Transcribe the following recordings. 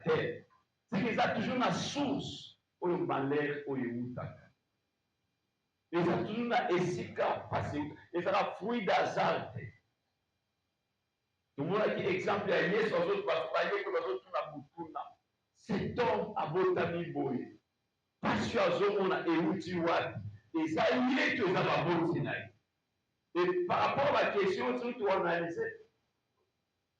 terre. C'est qu'ils ont toujours la source où le malheur où il ils ont toujours la esika passé. Ils ont la fruit d'hasard. Tout le monde a dit exemple à Yes, aux autres, parce que les autres na butuna. Cet homme a botami boy. Parce que on a éouti wapi. Et ça y est que ça va botiner. Et par rapport à la question que tu as analysée,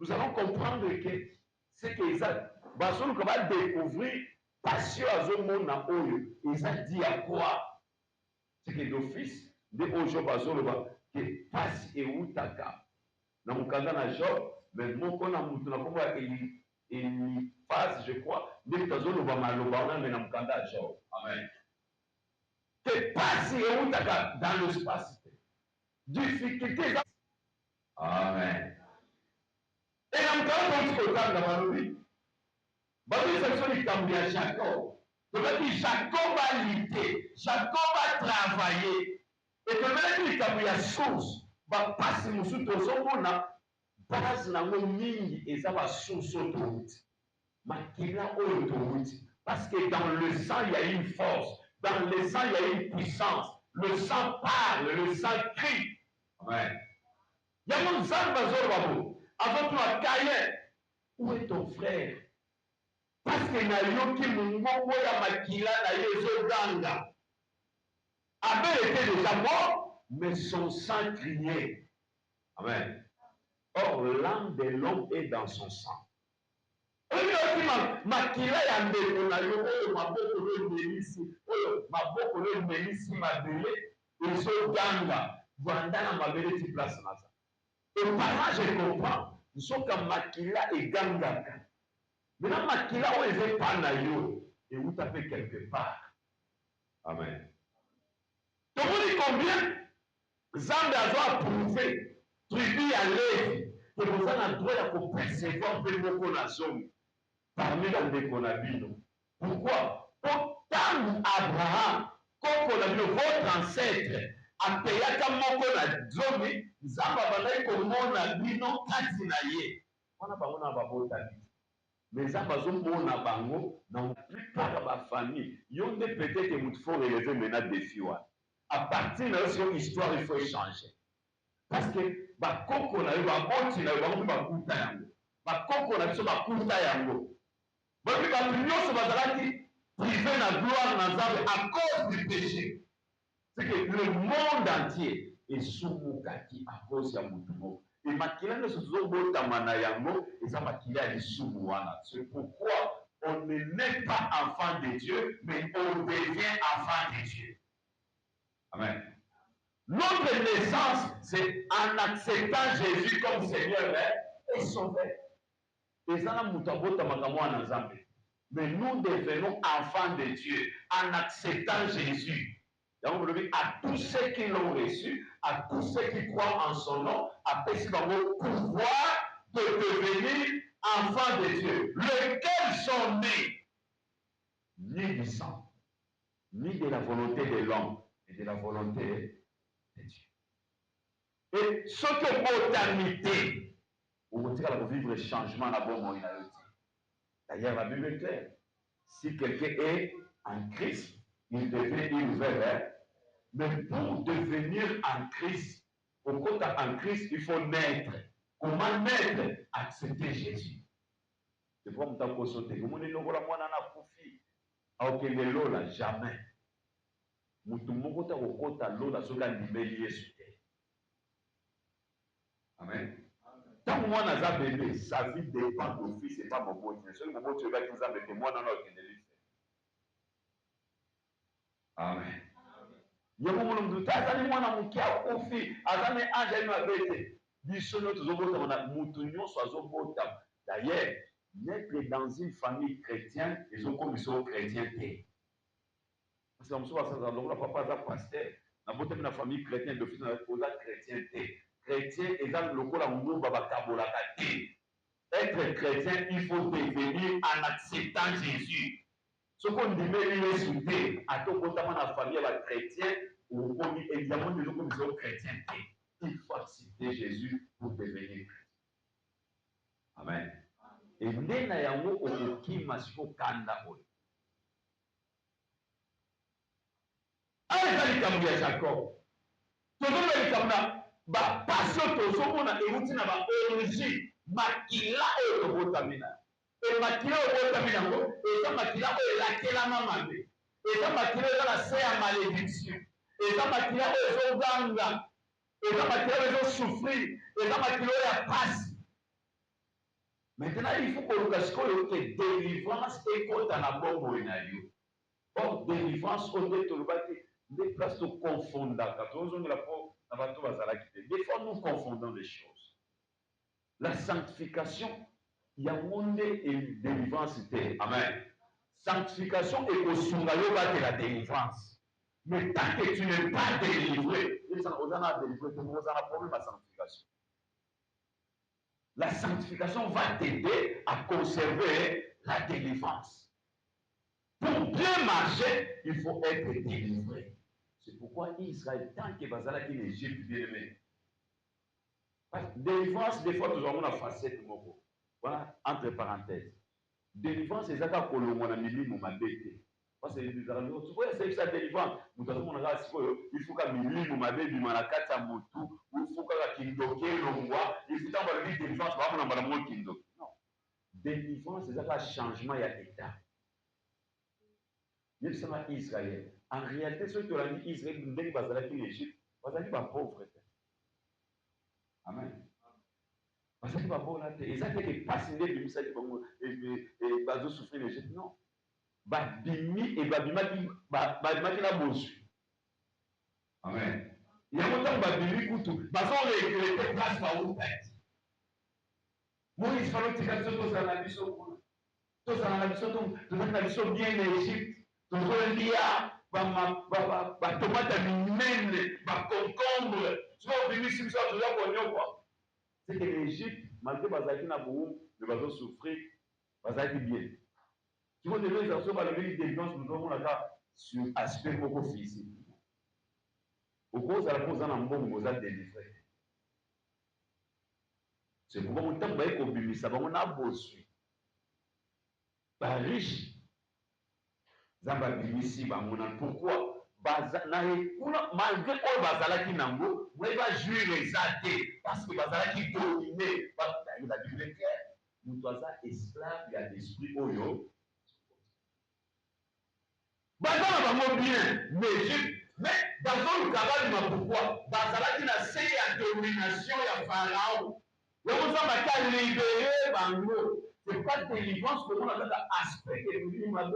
nous allons comprendre que c'est que ça, on va découvrir passion à ce monde na oyo. Et ça dit à quoi? C'est que d'office de ojo bazolo que passe et outaka. Na mukanda na Job, mais moko na mutu na komba et phase je crois, mais tazolo ba maloba na mais na mukanda Job. Amen. Que passe et outaka dans l'espace. Difficulté. Amen. Et la mukanda ko tanga balobi. Babi section ikambi ya Jacob. Donc dit Jacob a lutté, Jacob a travaillé. Et que même ikambi ya source. Ba passe musu tozomona base nango mingi eza ba source autoroute makila autoroute parce que dans le sang il y a une force, dans le sang il y a une puissance, le sang parle, le sang crie. Amen. Il y a mon sang bazoro avant toi Caïn, où est ton frère? Parce que na yoki mungongo ya makila na yezo ganga. Abel était déjà mort, mais son sang criait. Amen. Or, l'âme de l'homme est dans son sang. Makila ya ndeko na yo oyo maboko l'emelisi oyo maboko l'emelisi mabele ezoganga vanda na mabele ti place na ça. Et par là je comprends soka makila egangaka. Maintenant makila oyo eza epa na yo euta pe quelque part. Amen. Tomoni combien Nzambe azo approuvé tribu ya Lévi que boza na droit ya kopercevoir mpe moko na zomi parmi bandeko na bino. Pourquoi? Po ntango Abraham koko na bino votre ancêtre apeyaka moko na zomi Nzambe abandaki komona bino kati na ye wana bango na babota bino. Mais Nzambe azomona bango dans la plupart ya bafamille yo nde peut-être motu faut relever maintenant défi wana. À partir de cette histoire, il faut échanger. Parce que bakoko na yo baboti na yo bango bakuta yango. Bakoko na biso bakuta yango. Babi bato nyonso bazalaki privé na gloire na Nzambe à cause du péché. C'est que le monde entier esumukaki à cause ya mutu moko. Et makila nyonso tozobotama na yango eza makila ya lisumu wana. C'est pourquoi on ne naît pas enfant de Dieu, mais on devient enfant de Dieu. Amen. Notre naissance, c'est en acceptant Jésus comme Seigneur et Sauveur. Et ça, mais nous devenons enfants de Dieu en acceptant Jésus. À tous ceux qui l'ont reçu, à tous ceux qui croient en son nom, à tous ceux qui ont le pouvoir de devenir enfants de Dieu, lesquels sont nés ni du sang, ni de la volonté de l'homme, et de la volonté de Dieu. Et ce que botalité, on va vivre le changement à bon moment. D'ailleurs, la Bible est claire. Si quelqu'un est en Christ, il devient une nouvelle. Mais pour devenir en Christ, au côté en Christ, il faut naître. Comment naître? Accepter Jésus. C'est pour me dire que sauter. Comment est-ce que jamais. Mutu moko ta kokota lola soka ndimeli Yesu te. Amen. Tant moi naza bébé, sa vie dépend de fils et pas mon beau Dieu. Seul mon beau Dieu va dire ça mais moi non non qui ne lui fait. Amen. Yamo mon mdu tazali mwana mukia ofi azane anja ino bete. Bisono tozobota mona mutu nyonso azobota. D'ailleurs, naître dans une famille chrétienne, ils ont comme ils sont chrétiens te. Parce que le papa est un pasteur. Dans la famille chrétienne, le fils est chrétien. Chrétien est dans le corps de être chrétien, il faut devenir en acceptant Jésus. Ce qu'on dit, il est soudé. À tout côté de la famille chrétien, ou on dit évidemment des gens comme ils sont chrétiens. Il faut accepter Jésus pour devenir chrétien. Amen. Et nde na yango okokima siko kanda oyo. Eza likambo ya Jacob. Tozomona likambo na bapasi oyo tozomona euti na baorigine makila oyo tobotami na. E makila oyo tobotami nango eza makila oyo elakelama mabe. Eza makila oyo eza na se ya malédiction. Eza makila oyo ezoganga. Eza makila oyo ezosouffrir. Eza makila oyo ya pasi. Maintenant, il faut que nous que délivrance est contre la bombe. Or, délivrance, on est tout le bâti, des places de confondre. Des fois, nous confondons les choses. La sanctification, il y a un monde et délivrance. Amen. Sanctification est au sungayo de la délivrance. Mais tant que tu n'es pas délivré, on a problème à sanctification. La sanctification va t'aider à conserver la délivrance. Pour bien marcher, il faut être délivré. C'est pourquoi Israël, tant que Bazala qui est l'Égypte, bien aimé. Délivrance, des fois, nous avons une facette. Voilà, entre parenthèses. Délivrance, c'est ça qu'on a mis mon mabé. Parce que les Israéliens, tu vois, c'est ça délivrance. Nous avons un race, il faut qu'à mili mon mabé, du malakata motu, il faut qu'à kindoké, l'ongwa, il faut qu'à dire délivrance, pas qu'on a pas kindoké. Non. Délivrance, c'est ça un changement, il y a l'état. Il y a Israël. En réalité, ceux qui ont dit Israël, nous disons que c'est l'Égypte, parce que c'est pauvre. Amen. Parce que c'est pas pauvre. Et ça fait que pas signé de Missa et bazo souffrir l'Égypte. Non. Babimi et babimaki na bosu. Amen. Il y a longtemps babimi kutu. Bazo les places par où tête. Moïse fallait que tu sois dans la mission. Tous dans la mission, tout dans la mission bien l'Égypte. Tout le lia, ba tomate minene, ba concombre. Tu vas venir sur ça, tu vas connaître quoi. C'est que l'Égypte, malgré bazaki na boum, le bazo souffrir, bazaki bien. Tu vois, les gens sont les délivrance, nous avons là sur aspect beaucoup physique. Au cours de la pose en bon, vous êtes délivré. C'est pourquoi on t'a dit qu'au bimisa, on a besoin. Pas riche. Zamba bimisi, pourquoi? Malgré all bazalaki nango, vous n'avez pas joué les athées, parce que bazalaki dominé. Il a dit le clair. Nous sommes esclaves, il y a l'esprit oyo. Bazala bango bien, mais dans le cabal, pourquoi? Bazala qui n'a essayé la domination de Pharaon. Le monde va libérer bango. C'est pas délivrance que l'on a l'aspect que nous avons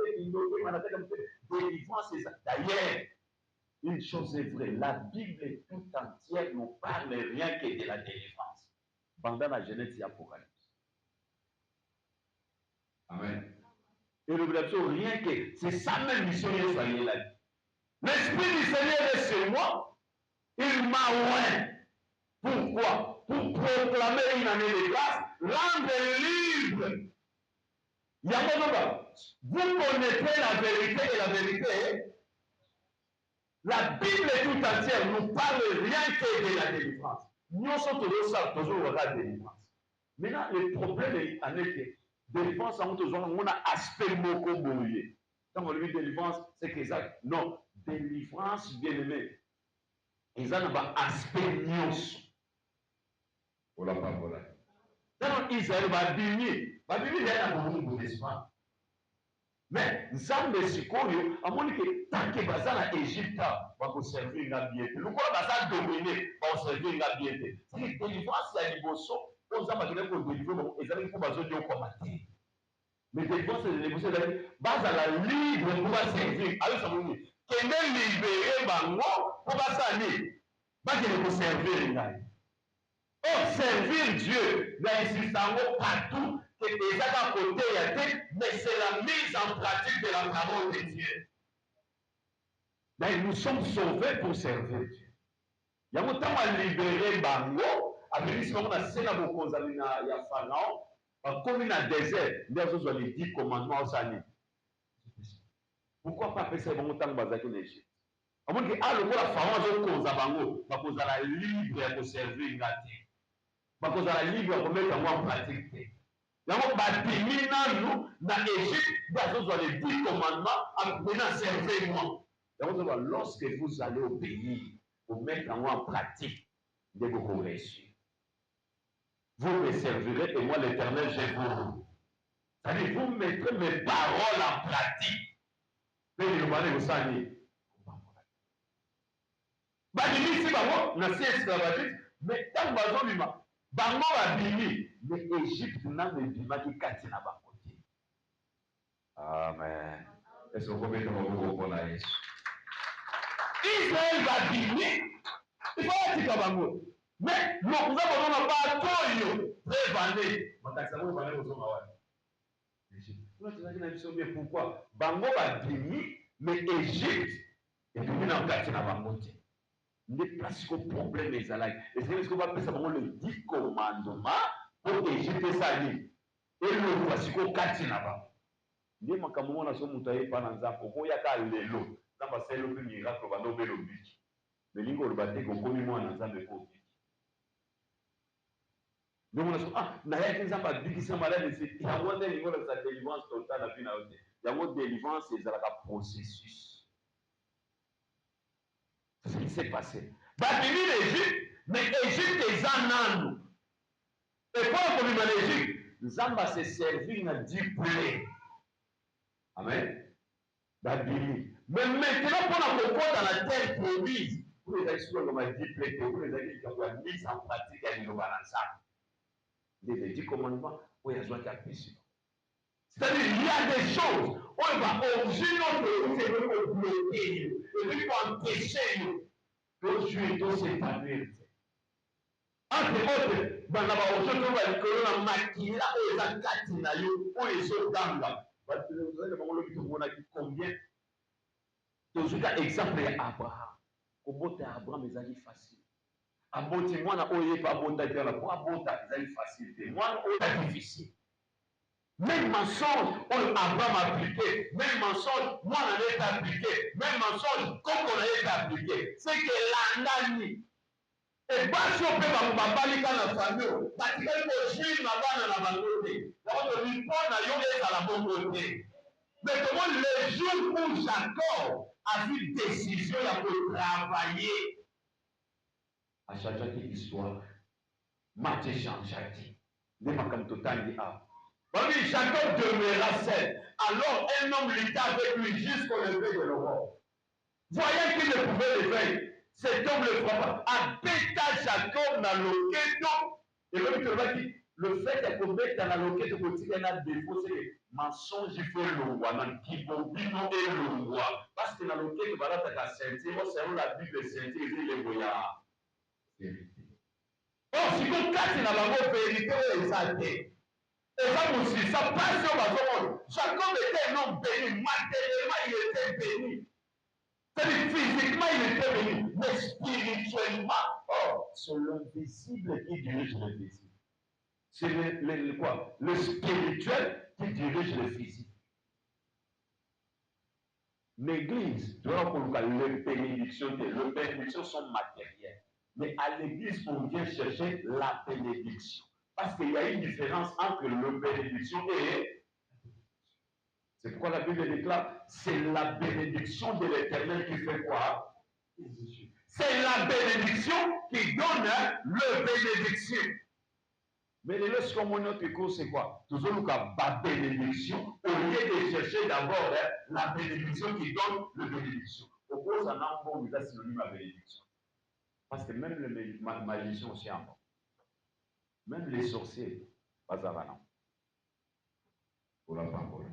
délivrance, c'est ça. D'ailleurs, une chose est vraie, la Bible tout entière ne parle rien que de la délivrance. Pendant la Genèse et l'Apocalypse. Amen. Et le rien que c'est ça même mission Israël a dit. L'Esprit du Seigneur est sur moi. Il m'a oint. Pourquoi? Pour proclamer une année de grâce, rendre libre. Vous connaissez la vérité et la vérité. La Bible tout entière ne nous parle rien que de la délivrance. Nous sommes toujours la délivrance. Maintenant, le problème est que délivrance, on a aspect moko boye. Quand on dit délivrance, c'est que ça. Non, délivrance, bien aimé. Ils ont un aspect nyos. Voilà, voilà. Dans Israël, Babini, il y a un bon espoir. Mais, Nzambe Sikoyo, à mon avis, tant que Bazan en Égypte, va vous servir la biété. Le quoi Bazan dominé, va vous servir la biété. C'est que délivrance, il y a des bossos. On s'en va pour délivrer, ils allaient pour Bazan de combattre. Mais délivrance, c'est des bossos, Bazan la libre pour servir. Alors, ça veut dire, qu'elle est libérée, Bango, pour Bazan, Bazan pour servir. Oh, servir Dieu, l'insistant partout, que déjà à côté, mais c'est la mise en pratique de la parole de Dieu. Mais nous sommes sauvés pour servir Dieu. Il y a longtemps à libérer Bango, à venir si on a sénat beaucoup de Pharaon, comme dans le désert, il y a les 10 commandements au Sani. Pourquoi pas faire ça longtemps dans l'Égypte? À moins que, le Pharaon a cause à Bango, parce qu'on a libre pour servir Dieu. Parce qu'on a libre pour mettre en pratique. yango babimi nanu na Égypte bazozwa les 10 commandements maintenant servez-moi. Yango lorsque vous allez obéir, vous mettre en pratique de vos réussir. Vous me servirez et moi l'Éternel je vous. C'est-à-dire vous mettrez mes paroles en pratique. Babimi bango na si esclavagisme mais tant bazobima bango babimi mais Égypte na bimaki kati na bango te. Amen. Est-ce que vous pouvez me pour la Yesu? Israël babimi il faut atika bango mais lokuza bazona ba toyo revande matakisa bango bana kozonga wana Égypte. Pourquoi bango babimi mais Égypte ebimi na kati na bango te. N'est presque problème ezalaki. Est-ce qu'on va appeler ça le 10 commandements pour Égypte sali et le voici ko kati na ba. Ndi makambo na so mutu ayepa na nzambe ko yaka lelo nzamba selo pe miracle bando belo biki. Melingo lobate ko komi mwana nzambe ko biki. Donc on a dit na yaki nzamba biki sa malade c'est yango nde lingo la sa délivrance totale na vie na yote. Yango délivrance ezalaka processus. C'est ce qui s'est passé. Babylone l'Égypte, mais Égypte est en nous. Et pour qu'on vive en Égypte, Nzamba s'est servi dans 10 plaies. Amen. Babylone. Mais maintenant, pour la comprendre dans la terre promise, pour les exploits comme 10 plaies, pour les acquis qui ont mis en pratique à l'île ensemble. Les 10 commandements, où il y a besoin d'appliquer. C'est-à-dire, il y a des choses où il va obliger notre bloquer, et puis pour empêcher de jouer s'épanouir. Entre autres, dans la barre, on va dire na makila et la katina yo, on les sauve dans là. Vous avez combien? Toujours exemple Abraham. Comment Abraham les a dit facile. Aboti moi na oye pas bonda dire la pour abota les a dit facile. Moi on difficile. Même mensonge, on Abraham a appliqué. Même mensonge, moi on a appliqué. Même mensonge, comme on a appliqué. C'est que l'année. Et pas si on peut m'abali quand la famille, parce qu'il faut suivre ma bande à la banque. Donc on lui prend la yonde à la bonne côté. Mais comment le jour où Jacob a vu décision de travailler à chaque histoire, Matthieu Jean-Jacques, les macam total dit ah. Oui, Jacob demeura seul. Alors un homme lutta avec lui jusqu'au lever de l'aurore. Voyant qu'il ne pouvait le faire, cet homme le frappa. Abeta Jacob na loketo. Et le fait de commettre dans la loquette quotidienne il y a un défaut, c'est que mensonge il faut le roi, dans qui bon bino et le roi. Parce que dans la loquette, voilà, tu as senti, moi c'est la Bible senti, il les voyards. Oh, si vous cassez la vérité, ça t'est. Et ça aussi, ça passe sur ma zone. Jacob était un homme béni, matériellement il était béni. C'est-à-dire physiquement il était béni, mais spirituellement, oh, c'est l'invisible qui dirige l'invisible. C'est quoi? Le spirituel qui dirige le physique. L'église, les bénédictions sont matérielles. Mais à l'église, on vient chercher la bénédiction. Parce qu'il y a une différence entre la bénédiction et... C'est pourquoi la Bible déclare, c'est la bénédiction de l'Éternel qui fait quoi? C'est la bénédiction qui donne le bénédiction. Mais lorsqu'on monte notre cours, c'est quoi? Toujours nous avons la bénédiction au lieu de chercher d'abord la bénédiction qui donne le bénédiction. Au cours, ça n'a pas de synonyme à bénédiction. Parce que même les magiciens aussi en bon. Même les sorciers, pas avant. Pour la parole.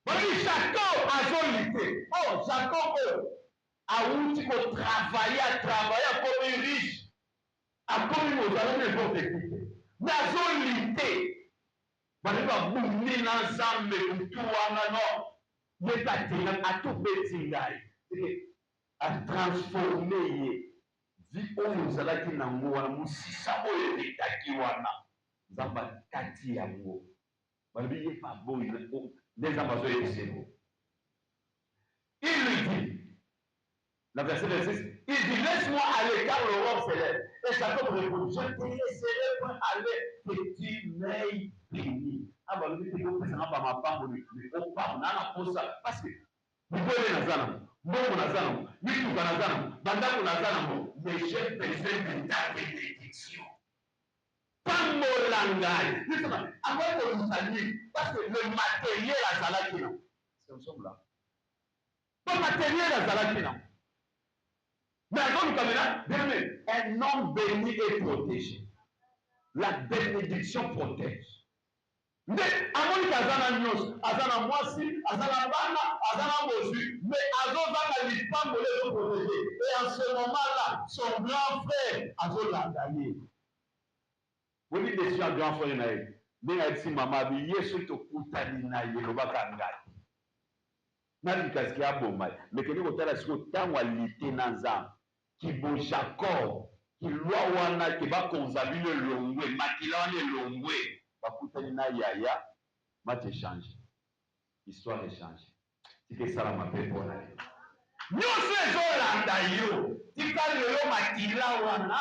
Jacob a solité. Oh, Jacob a oublié de travailler comme un riche. A comme une autre, n'importe qui. Mais a solité. Parce que vous venez ensemble, vous tout en mais pas à tout petit à transformer vie oyo ozalaki nango wana mosisa oyo elekaki wana nzambe kati yango balobi ye pa boyi nde nzambe azoyebisa yango il lui dit Le verset 26, il dit, laisse-moi aller car l'aurore s'élève. Et Jacob répond, je te laisserai point aller que tu m'aies béni. Ah, bah, le dit, on ça pas ma femme, on parle, on a ça. Parce que, vous voyez, Nazanam, bon, Nazanam, Mitou Nazanam, Bandako Nazanam, mais j'ai besoin de ta bénédiction. Pas mon langage. Justement, avant de nous saluer, parce que le matériel à Zalakina, c'est ensemble là. Pas matériel à Zalakina. Mais un homme béni et protégé. La bénédiction protège. Mais avant qu'Azana Nyos, Azana Moisi, Azana Bana, Azana Mosu, mais Azana Lipam les protéger. Et en ce moment-là, son grand frère, Azola gagné. Vous dites que un grand frère naïf. Mais il dit maman, Yesu to kutani na yelobaka ngati. Na dikasi ya bomai. Mais que nous otala siko tanwa lité nanza. Kibo Jacob, qui loi wana qui va conserver le longwe, makila wana longwe, bakutani na yaya, match échange. Histoire échange. C'est que ça la m'appelle pour la vie. Nyose zolanda yo, tika lelo makila wana,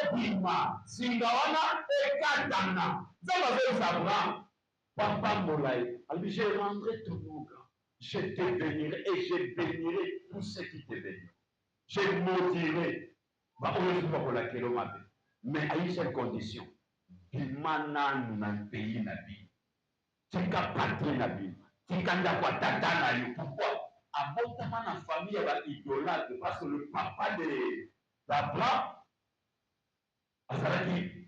ebima, singa wana, ekatana. Zaba zo sabra, papa molai, albi je rendrai ton nom grand. Je te bénirai et je bénirai tous ceux qui te béniront. Je maudirai. Mais à une seule condition. Bimana nous un pays nabi. Tika patrie nabi. Tika ndakwa tata na yo. Pourquoi? Abotama na famille va idolâtre parce que le papa d'Abraham azalaki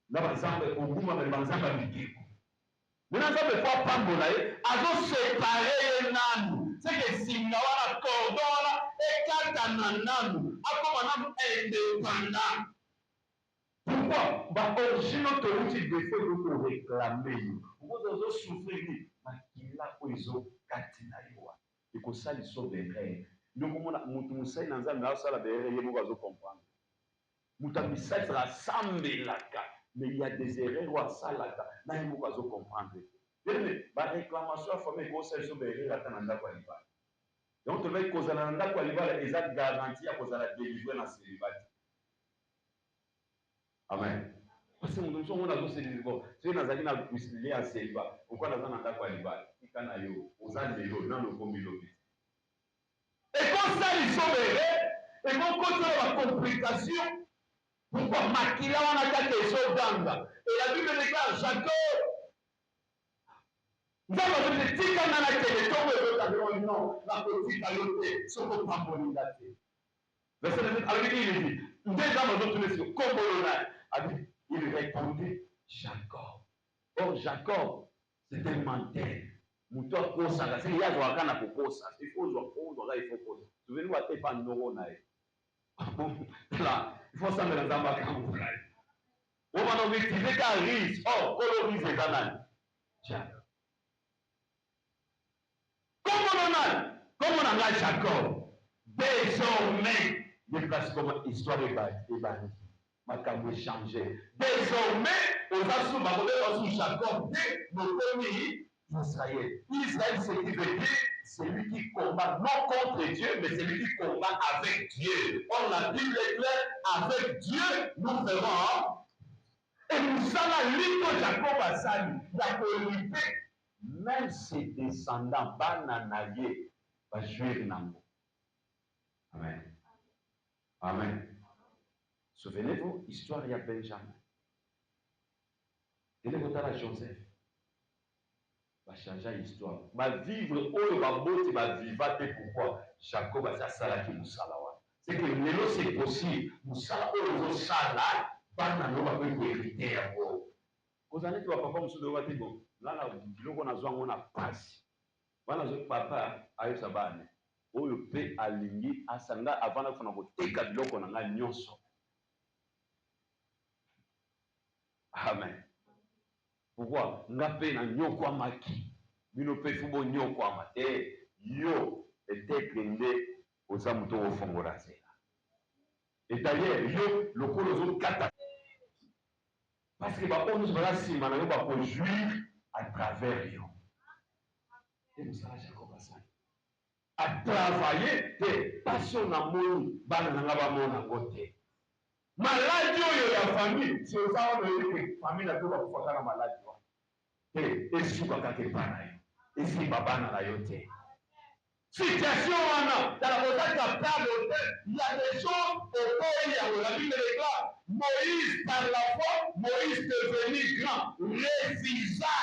na bazamba oguma na bazamba mikiko. Maintenant ça me fait pambola azo séparer nanu. C'est que singa wana cordon wana ekatana nanu akoma nanu indépendant. Pourquoi? Bah original touti défaut de réclamer. Vous avez souffrir makila oizo katina yoa. Et que ça ils sont des rêves. Donc on a mutumusai nanza na sala des rêves yemo bazo comprendre. Mutamisai sera sambelaka. Mais il y a des erreurs à salaka. Na yemo bazo comprendre. La réclamation à famille grosse sur des erreurs à tananda kwa libala. Donc, tu veux que ça n'a pas exact garantie à cause de la délivrance dans ce célibat. Amen. Parce que nous sommes dans ce célibat. Si nous avons lié à célibat, pourquoi nous avons pas célibat? Il y a aux années, dans le commun. Et comme ça, ils sont errés, et quand on a la complication, pourquoi Makila on a quatre choses d'anga? Et la Bible déclare Jacob. Nous avons dit que quand on a été non, la petite a yoté, ce qu'on pas bon daté. Verset 9, alors il dit, déjà nous avons tourné sur Kombolona, il répondait Jacob. Or Jacob, c'est un menteur. Mouton kosa, c'est ya zoakana pour kosa. Il faut zoakana, il faut kosa. Souvenez-vous à tes pas neuronae. Là, il faut s'en mettre dans la campagne. On va nous utiliser qu'un risque. Oh, colorise les ananas. Jacob. Comme on a Jacob, désormais, les places comme histoire est bannie. Ma cam changé. Désormais, on a sous Jacob, nos premiers Israël. Israël, c'est qui veut dire, c'est lui qui combat non contre Dieu, mais c'est lui qui combat avec Dieu. Or, la Bible est claire, avec Dieu, nous ferons. Et nous sommes libres, Jacob a sali, la colonité. Même ses descendants, bananaye, va jouer nango. Amen. Amen. Souvenez-vous, histoire il y a Benjamin. Il est à Joseph. Va changer l'histoire. Va vivre, oh, va botter, va vivre. Pourquoi? Jacob a ça qui nous salawa. C'est que l'élo c'est possible. Nous salawa, nous salawa, banano va peut hériter à vous. Vous allez voir papa, monsieur de Watigo. Là, biloko nazwango na pasi bana zo papa ayo sabane oyo pe alingi asanga avant kufuna kuteka biloko na nga nyonso. Amen. Pourquoi nga pe na nyoko maki bino pe fubo nyoko amate yo etekende oza muto ofongola zela. Et d'ailleurs yo lokolo zo kata parce que ba onu ba sima na yo ba ko jouir à travers eux. Et nous allons Jacob Hassan. à travailler, te passion na moni, bananga ba mona côté. Maladie oyo ya famille, c'est ça on dit que famille na doit kufa na maladie. Et si bakake pana yo. Et si babana na yo te. Situation wana, dans la bataille capable, il y a des choses au pays, la Bible déclare, Moïse, par la foi, Moïse devenu grand, refusa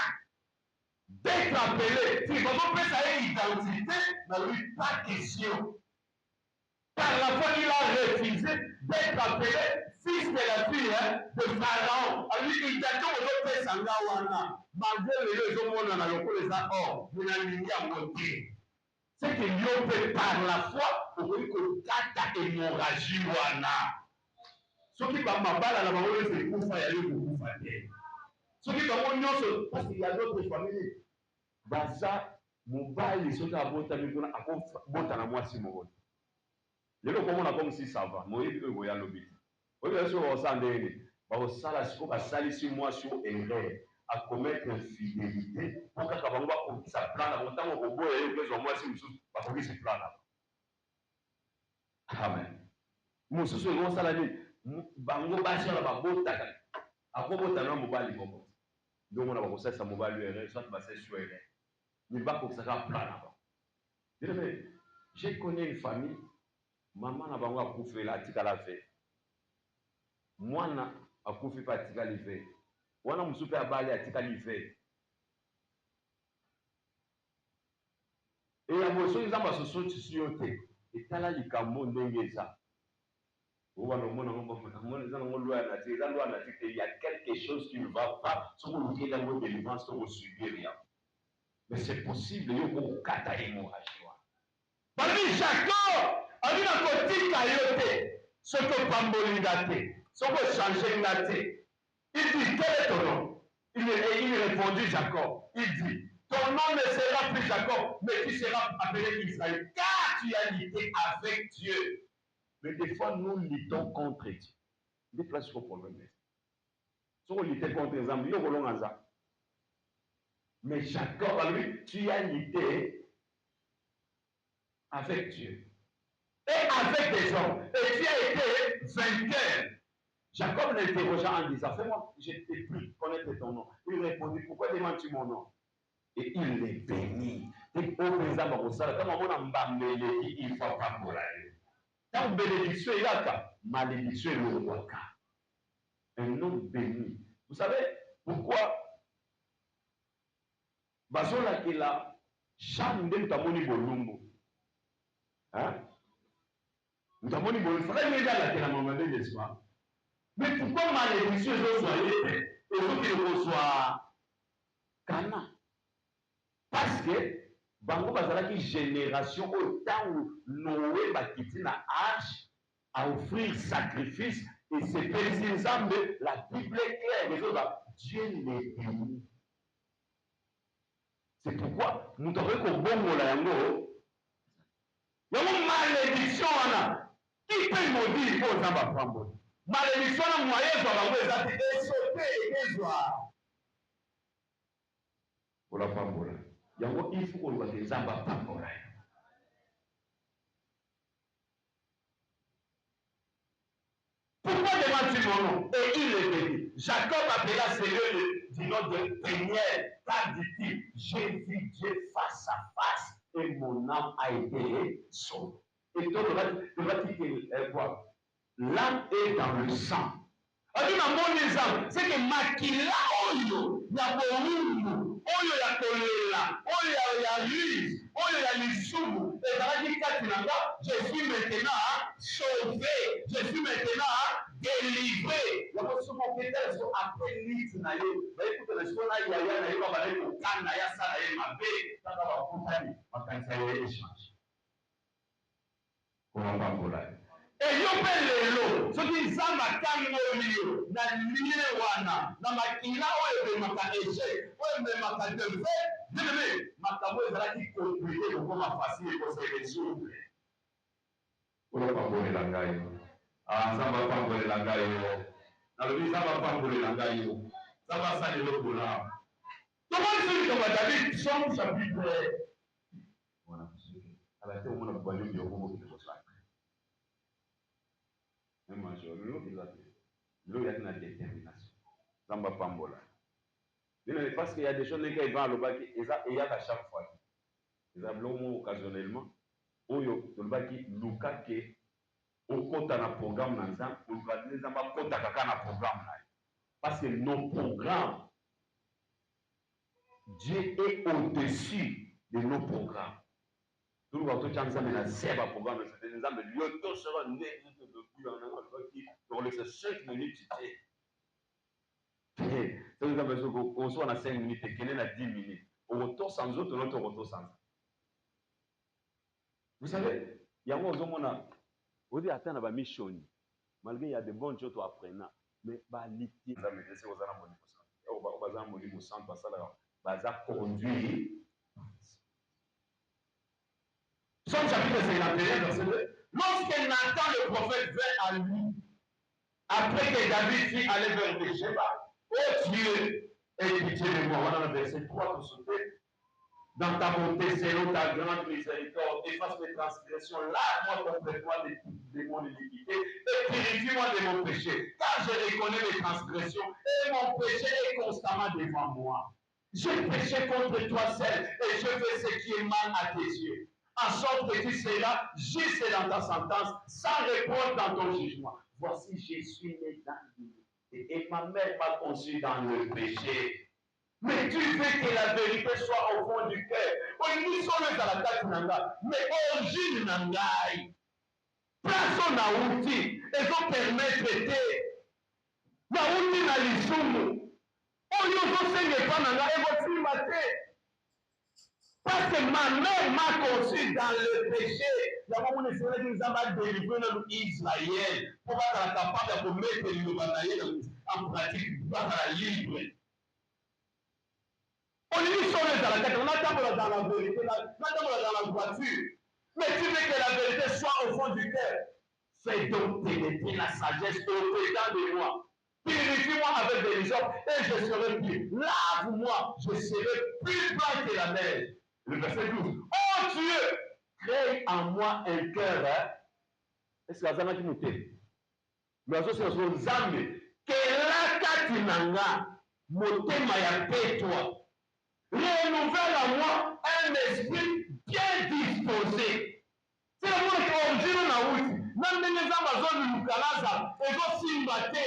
d'être appelé. Si vous pouvez savoir l'identité, mais lui, pas question. Par la foi, il a refusé d'être appelé fils de la fille de Pharaon. Alors, il a dit aux autres Sangawana, malgré les hommes, on a le or, vous n'avez mis à monter. C'est que l'homme par la foi, on veut que kata hémorragie wana. Ce qui va m'abattre la parole, c'est que vous allez vous faire. Ce qui va m'abattre, parce qu'il y a d'autres familles. Baza, mobile, ce qui a beau t'amener, à beau t'en moi si mon. Les gens comme on a comme si ça va. Moi, je vais aller au but. Vous voyez, sur le sandé, au salaire, à salir sur moi sur erreur, à commettre infidélité, pour que quand on va comme ça plan, à monter au robot et que moi si nous pas comme ça plan là. Amen. Nous sommes comme ça là dit, bango basi la babota, à quoi bota non mobile bobo. Donc on a comme ça mobile erreur, soit basé sur erreur. Mais pas comme ça plan là. Je connais une famille. Maman n'a pas encore la tika la fait. Moi na a kufi pa tika live. Wana musupe abali a tika live. Et la motion ils ont soso tsiote. Et tala likambo ndenge ça. Wana mona il y a quelque chose qui ne va pas. Sur le pied dans votre délivrance sur subir rien. Mais c'est possible yo ko kata hémorragie. Parmi Jacob ami na kotika yote ce que pambolinga te ce que changer ngate il dit quel est ton nom il répondit Jacob il dit ton nom ne sera plus Jacob mais tu seras appelé Israël car tu as lutté avec Dieu. Mais des fois nous luttons contre Dieu. Des places au problème si on luttait contre les hommes yo kolonga. Mais Jacob à lui tu as lutté avec Dieu et avec des hommes. Et tu as été vainqueur. Jacob l'interrogea en disant, fais-moi, je ne t'ai plus connaître ton nom. Il répondit, pourquoi demandes-tu mon nom? Et il les bénit. Et au présent, comme on a mbambélé, il ne faut pas pour aller. Quand bénédiction est là, malédiction est le roi. Un nom béni. Vous savez pourquoi? Bazola qui là, Cham de Tamoni Bolumbo. Hein? Nous avons dit, bon, il faudrait m'aider à la maman, n'est-ce pas? Mais pourquoi malédiction soit et vous qui le reçoit Cana? Parce que, Bango Bazalaki génération, au temps où Noé Bakiti na âge à offrir sacrifice, et c'est précisément la Bible est claire, les autres, Dieu les bénit. C'est pourquoi nous devons qu'on bon la yango. Il y a une malédiction là. Qui peut maudire il faut en prendre. Malédiction na moyen soit la mauvaise et sauter et joie. Pour la femme là. Yango il faut qu'on voit des zamba prendre là. Pourquoi demande-tu mon nom? Et il est béni. Jacob appela Seigneur du nom de Peniel. Car dit-il, j'ai vu Dieu face à face et mon âme a été sauvée. Et donc, on va dire quoi? L'âme est dans le sang. Alors, dans mon exemple, c'est que Makila Oyo, il y a Borumu, Oyo ya Kolela, Oyo ya Lise, Oyo ya Lissumu, et ça dit je suis maintenant sauvé, je suis maintenant délivré. Il y a souvent peut-être sont après Lise, écoute, les choses là, il y a un peu de Kana, il y a ça, il y a ma bé, ça va compagnie, ma canne, échange. Comment pas pour là? Et yo pelelo so ki zamba kango liyo na liye wana na makila oyo maka eche oyo me maka defe deme makabo ezala ki compliqué ko ma facile ko se résoudre ola pa bone la ngai zamba pa bone la ngai na lo zamba pa bone la ngai zamba sa le bola to mo se ko David Somme chapitre voilà abate omona bwali ndio bongo kilosaka même major lo bizate lo ya na détermination zamba pambola mais parce qu'il y a des choses qui vont le bac et ça il y a à chaque fois ils ont occasionnellement oyo le bac luka ke okota na programme na nzambe okadine nzamba kota kaka na programme na parce que nos programmes Dieu est au-dessus de nos programmes. Tout le monde a dit que c'est un programme, c'est un exemple. L'auto sera né dans les 5 minutes. C'est un exemple qu'on soit à 5 minutes et qu'on est à 10 minutes. On retourne sans autre, on retourne sans autre. Vous savez, il y a un moment où on dit attends, ma mission. Malgré il y a de bonnes choses à apprendre, mais bah l'ité. Ça me dit c'est aux amis au centre, parce que baza conduire. Somme chapitre 51, verset 2. Lorsque Nathan le prophète vint à lui, après que David fit aller vers Bécheba, ô Dieu, aie pitié de moi. Voilà le verset 3 pour sauter. Dans ta bonté, selon ta grande miséricorde, efface mes transgressions, lave-moi complètement de mon iniquité et purifie-moi de mon péché, car je reconnais mes transgressions et mon péché est constamment devant moi. J'ai péché contre toi seul et je fais ce qui est mal à tes yeux. En sorte que tu seras juste dans ta sentence, sans répondre dans ton jugement. Voici, je suis né dans l'iniquité et ma mère m'a conçu dans le péché. Mais tu veux que la vérité soit au fond du cœur. Nous sommes dans la tête nanga, mais origine nangai. Place na outi, et qu'on permettre de na outi na lisumu. Oyo zosenge pa nanga et votre maté. Parce que ma mère m'a conçu dans le péché. D'abord, on essaie de nous avoir délivré dans Israël pour être capable de mettre le bataillon en pratique, pour être libre. On lit sur les arrêtés, on attend dans la vérité, on attend dans la voiture. Mais tu veux que la vérité soit au fond du cœur. Fais donc pénétrer la sagesse au-dedans de moi. Purifie-moi avec des hyssopes et je serai pur. Lave-moi, je serai plus blanc que la neige. Le verset 12. Oh Dieu, crée en moi un cœur. Est-ce que la zama qui nous fait? Mais c'est son zambe. Que la katinanga, motema ya petwa. Renouvelle à moi un esprit bien disposé. C'est le monde qui est origine na outi. Même les Amazones de Lukalaza, et vos simbate.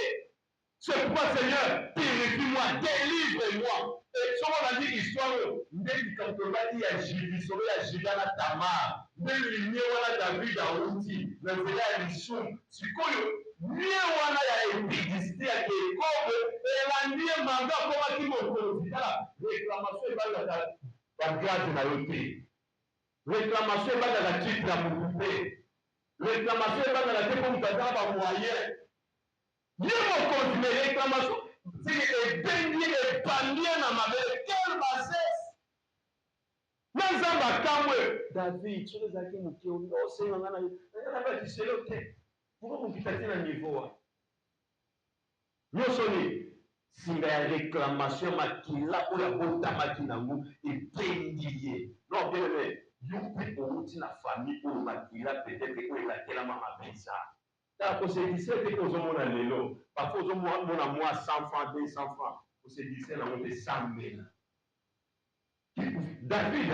C'est pourquoi Seigneur, purifie-moi, délivre-moi. Et ce qu'on a dit histoire, quand on a dit à Julie, sauver à Juliana Tamar, de l'union à David à outi, le véla à l'issue, c'est quoi mieux wana ya épidicité ya Kékobe, et la nié manga pour qui me profite là. Réclamation et pas la grâce na yoté. Réclamation et pas la titre à m'occuper. Réclamation et pas la titre pour me faire un moyen. Dieu m'a continué réclamation. C'est béni et banni dans ma mère. Quelle bassesse! Nazamba kamwe. David, tu les as dit, nous qui ont dit, oh Seigneur, on a dit, c'est le thé. Pourquoi vous quittez un niveau? Nous sommes singa ya réclamation makila pour la bonne makinangu et péndier. Non, bien aimé, youpi outi na famille pour makila peut-être que est la tela mama pesa. Ta ko se disait que aux hommes na lelo, parfois aux hommes na moi 100 francs, 200 francs, ko se disait na monte 100 000. David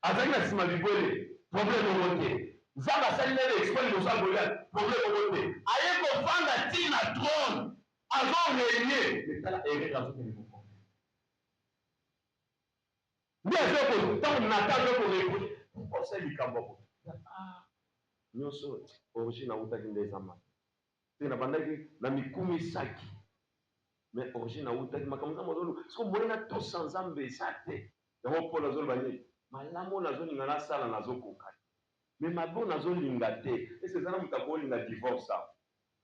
azali na sima bibole, problème au monte. Zaba salina l'exploit de sa Goliath, problème au monte. Aye ko vanda tina trône. Avant régner, l'État est réglé dans ce niveau. Bien sûr, tant qu'on attend que répondre, on sait du Cambodge. Ah, nous sommes origine à Outa Kindezama. C'est la bande qui n'a mis Koumi Saki. Mais origine à Outa Kindezama, parce qu'on voit tous sans ambe, ça t'est. D'abord, pour la zone bannie, mais là, mon zone, il y a la salle dans la zone coca. Mais ma bonne zone, il y a et c'est ça, nous avons un divorce.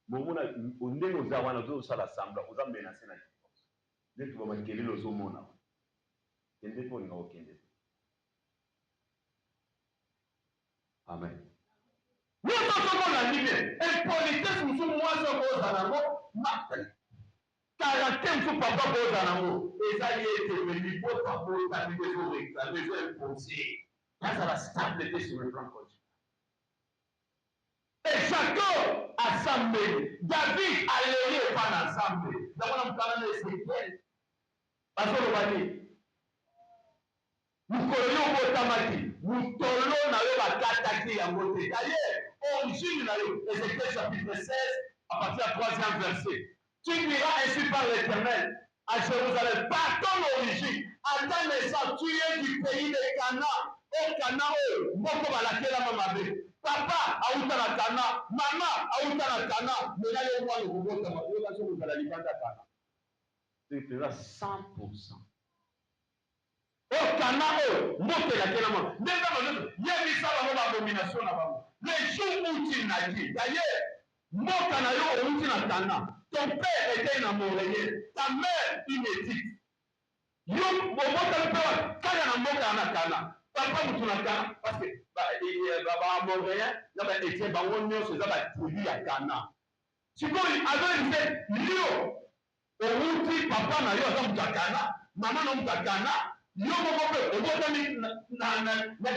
Momona ondenge ozawana ozosala sambla oza menacé na divorce nde tu bamakeli ozomona kende po nga okende amen nyonso sokomona ndine impolitesse mosusu mwasi okozala nango caractère mosusu papa kozala nango eza ye ete libota botami ezoreklame ezoimpose nazala stabilité sur le plan conjugal Et Jacob assemblé. David a légué par l'assemblée. D'abord, on parle de Ézéchiel. Parce que l'on dit, mukolo yo botamaki, mutolo na yo bakataki ya mote. D'ailleurs, origine na yo, Ézéchiel chapitre 16, à partir du 3e verset. Tu diras ainsi par l'Éternel à Jérusalem, par ton origine, à ta naissance, tu es du pays de Canaan. Au Canaan, moko balakela mamabe. Papa auta na Canaan, maman auta na Canaan. Mais là, il y a un robot qui m'a dit, tu seras 100%. Au Canaan, moko balakela mamabe. Il y a une abomination là-bas. Les jours où tu n'as dit, d'ailleurs, moko na yo outi na Canaan. Ton père était un Amoréen, ta mère une Égypte. Yo, bobota mpewa, kaya na mboka na Canaan. Papa mutu na Canaan, parce que Amoréen, na ba Étienne bango nyonso eza ba tribu ya Canaan. Sikoyo azolise yo, outi papa na yo aza mutu ya Canaan, mama na mutu ya Canaan, yo moko mpe obotami na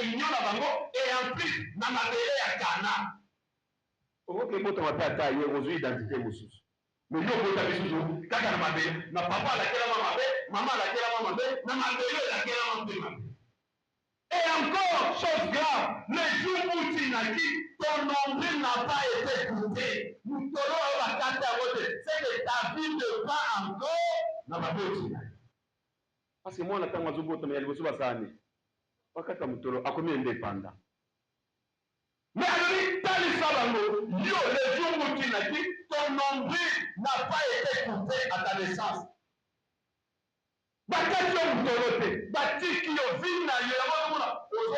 union na bango, et en plus na mabele ya Canaan. Okoki botama mpe ata ye ozwi identité mosusu. Mais yo bota bisusu kaka na mabele na papa alakela mabe maman alakela mabe na mabele alakela mabe. Et encore chose grave, le jour où tu n'as dit ton nombril n'a pas été coupé, nous t'aurons la carte à voter, c'est que ta vie ne va encore na maboti. Parce que moi na tango zobota mais aliboso basani wakata mutolo akomi indépendant. Mais alors, dans les yo, le jour où tu n'as dit, ton nombril n'a pas été coupé à ta naissance. Bakatio mutolote, batiki yo vina yo, aux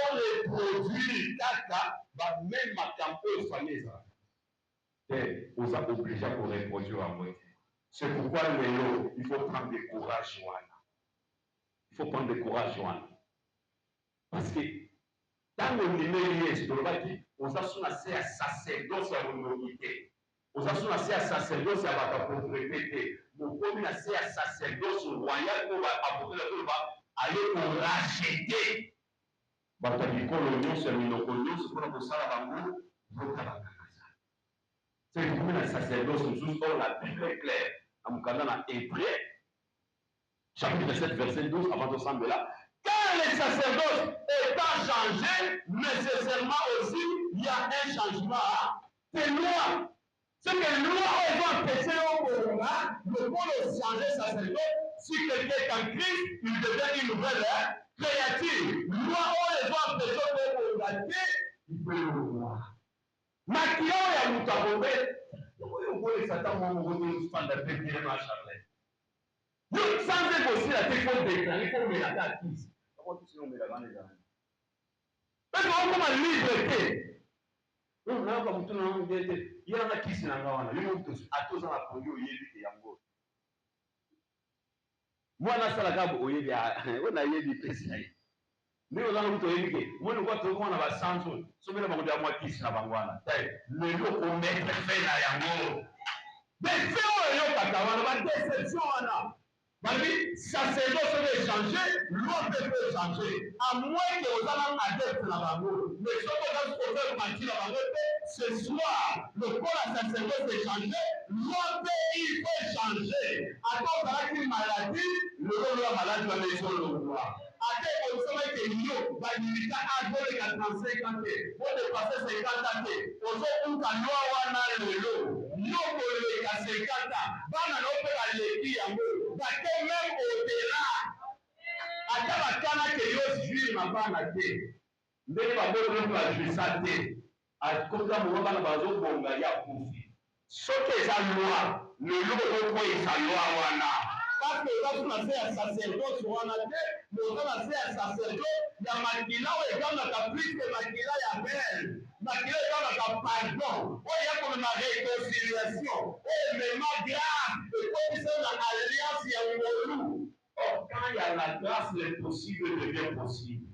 reproduits, kaka, même ma campo soigner ça. Et on a obligé à reproduire à moitié. C'est pourquoi il faut prendre du courage, Joanna. Il faut prendre du courage, Joanna. Parce que dans le numéro, on a son assez à sacerdoce à l'honorité. On a son assez à sacerdoce à la propriété. Mon premier assez à sacerdoce royal pour apporter le va aller pour racheter. C'est le premier sacerdoce, la Bible est claire. Dans Hébreu, chapitre 7, verset 12, avant de s'en là. Quand les sacerdoces étant changés, nécessairement aussi, il y a un changement. C'est loi. C'est que les lois ont empêché au Rwanda de pouvoir changer sacerdoce. Si quelqu'un est en Christ, il devient une nouvelle créature. Loi les ont empêché au Rwanda, il peut le voir. Maquillon et à Moutabombe, vous voyez Satan, mon gros, pas de paix, il marche après. Nous, sans négocier la tête, il faut déclarer, il faut mettre la tête à qui? Comment tu sais, on met la main les amis? Parce qu'on comme une liberté. Non, là, comme tout le monde dit, il y en a qui sont là, il y en a qui à tous en a produit au Yébi et Yango. Moi, là, ça la gabe au Yébi, on a Yébi Pessi. Mais on a un autre Yébi. Moi, nous voyons qu'on a 100 jours. Ce que nous avons dit à moi qui sont là, le lot qu'on met fait là, Yango. Mais c'est où le lot, on a une déception, là. Sacerdoce peut changer, loi peut changer. À moins que vous ayez un adepte là-bas. Mais ce que vous avez parti là-bas, ce soir, le corps à sacerdoce peut changer, loi il peut changer. À cause de la maladie, le corps de la maladie va laisser le roi. À quel moment que nous, va limiter à 35 ans, pour dépasser 50 ans, aujourd'hui, la loi va le lot. Nous, pour les 50 ans, bana n'opé la lévi yango, bate même au-delà. Ata bakana ke yo juif na bana te. Ndenge babolo ko la juisate. Akoka mo bana bazo bonga ya kufi. Soki eza loi, le lot ko eza loi wana. Parce que là on a fait un sacerdoce wana te, mais on a fait un sacerdoce ya makila o ekanga ka plus que makila ya belle. Makila ekanga ka pardon. O ya comme ma réconciliation. Et même grâce, et comme c'est l'alliance ya ngolu. Or quand il y a la grâce, le possible devient possible.